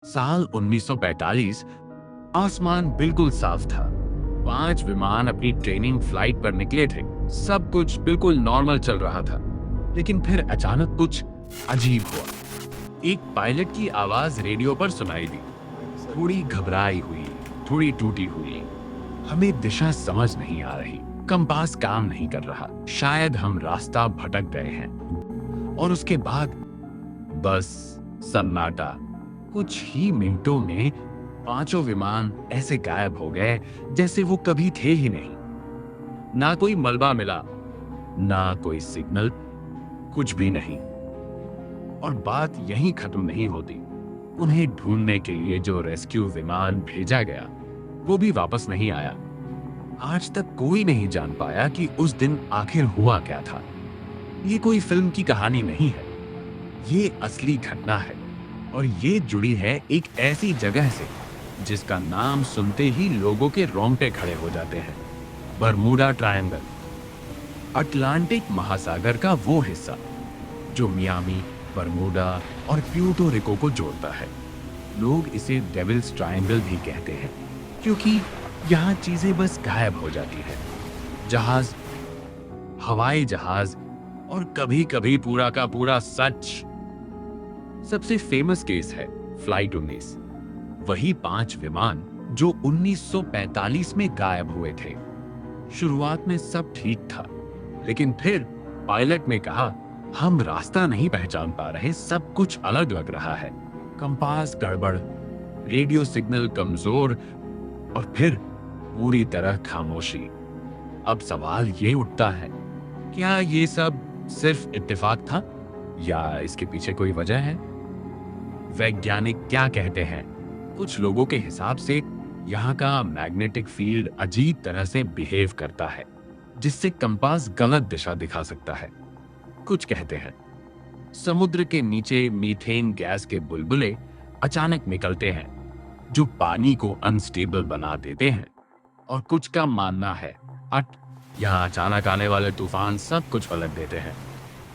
साल 1945। आसमान बिल्कुल साफ था। 5 विमान अपनी ट्रेनिंग फ्लाइट पर निकले थे। सब कुछ बिल्कुल नॉर्मल चल रहा था। लेकिन फिर अचानक कुछ अजीब हुआ। एक पायलट की आवाज रेडियो पर सुनाई दी। थोड़ी घबराई हुई, थोड़ी टूटी हुई। हमें दिशा समझ नहीं आ रही। कंपास काम नहीं कर रहा। शायद हम रास्ता भटक गए हैं। और उसके बाद बस सन्नाटा। कुछ ही मिनटों में पांचों विमान ऐसे गायब हो गए जैसे वो कभी थे ही नहीं। ना कोई मलबा मिला, ना कोई सिग्नल, कुछ भी नहीं। और बात यहीं खत्म नहीं होती। उन्हें ढूंढने के लिए जो रेस्क्यू विमान भेजा गया वो भी वापस नहीं आया। आज तक कोई नहीं जान पाया कि उस दिन आखिर हुआ क्या था। ये कोई फिल्म की कहानी नहीं है, ये असली घटना है। और ये जुड़ी है एक ऐसी जगह से जिसका नाम सुनते ही लोगों के रोंगटे खड़े हो जाते हैं। बरमूडा ट्रायंगल, अटलांटिक महासागर का वो हिस्सा जो मियामी, बरमूडा और प्यूर्टो रिको को जोड़ता है। लोग इसे डेविल्स ट्रायंगल भी कहते हैं क्योंकि यहाँ चीजें बस गायब हो जाती हैं। जहाज, हवाई जहाज और कभी कभी पूरा का पूरा सच। सबसे फेमस केस है फ्लाइट 19। वही 5 विमान जो 1945 में गायब हुए थे। शुरुआत में सब ठीक था, लेकिन फिर पायलट ने कहा, हम रास्ता नहीं पहचान पा रहे, सब कुछ अलग लग रहा है। कंपास गड़बड़, रेडियो सिग्नल कमजोर और फिर पूरी तरह खामोशी। अब सवाल ये उठता है, क्या ये सब सिर्फ इत्तेफाक था या इसके पीछे कोई वजह है? वैज्ञानिक क्या कहते हैं? कुछ लोगों के हिसाब से यहाँ का मैग्नेटिक फील्ड अजीब तरह से बिहेव करता है जिससे कंपास गलत दिशा दिखा सकता है। कुछ कहते हैं समुद्र के नीचे मीथेन गैस के बुलबुले अचानक निकलते हैं जो पानी को अनस्टेबल बना देते हैं। और कुछ का मानना है यहाँ अचानक आने वाले तूफान सब कुछ पलट देते हैं।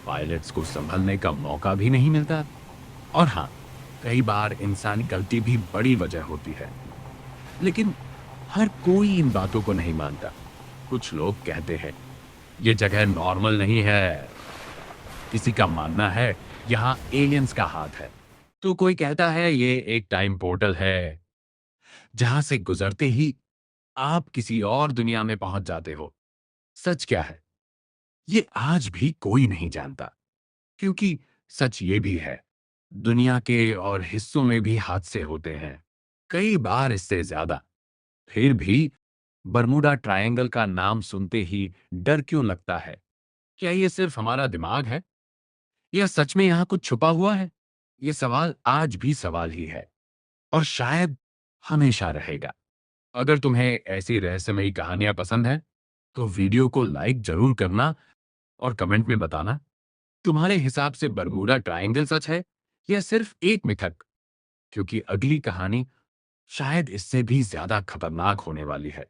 पायलट्स को संभलने का मौका भी नहीं मिलता। और हाँ, कई बार इंसानी गलती भी बड़ी वजह होती है। लेकिन हर कोई इन बातों को नहीं मानता। कुछ लोग कहते हैं ये जगह नॉर्मल नहीं है। किसी का मानना है यहाँ एलियंस का हाथ है। तो कोई कहता है ये एक टाइम पोर्टल है जहां से गुजरते ही आप किसी और दुनिया में पहुंच जाते हो। सच क्या है ये आज भी कोई नहीं जानता, क्योंकि सच ये भी है दुनिया के और हिस्सों में भी हादसे होते हैं, कई बार इससे ज्यादा। फिर भी बरमूडा ट्रायंगल का नाम सुनते ही डर क्यों लगता है? क्या ये सिर्फ हमारा दिमाग है या सच में यहां कुछ छुपा हुआ है? ये सवाल आज भी सवाल ही है और शायद हमेशा रहेगा। अगर तुम्हें ऐसी रहस्यमयी कहानियां पसंद हैं तो वीडियो को लाइक जरूर करना और कमेंट में बताना तुम्हारे हिसाब से बरमूडा ट्रायंगल सच है या सिर्फ एक मिथक। क्योंकि अगली कहानी शायद इससे भी ज्यादा खतरनाक होने वाली है।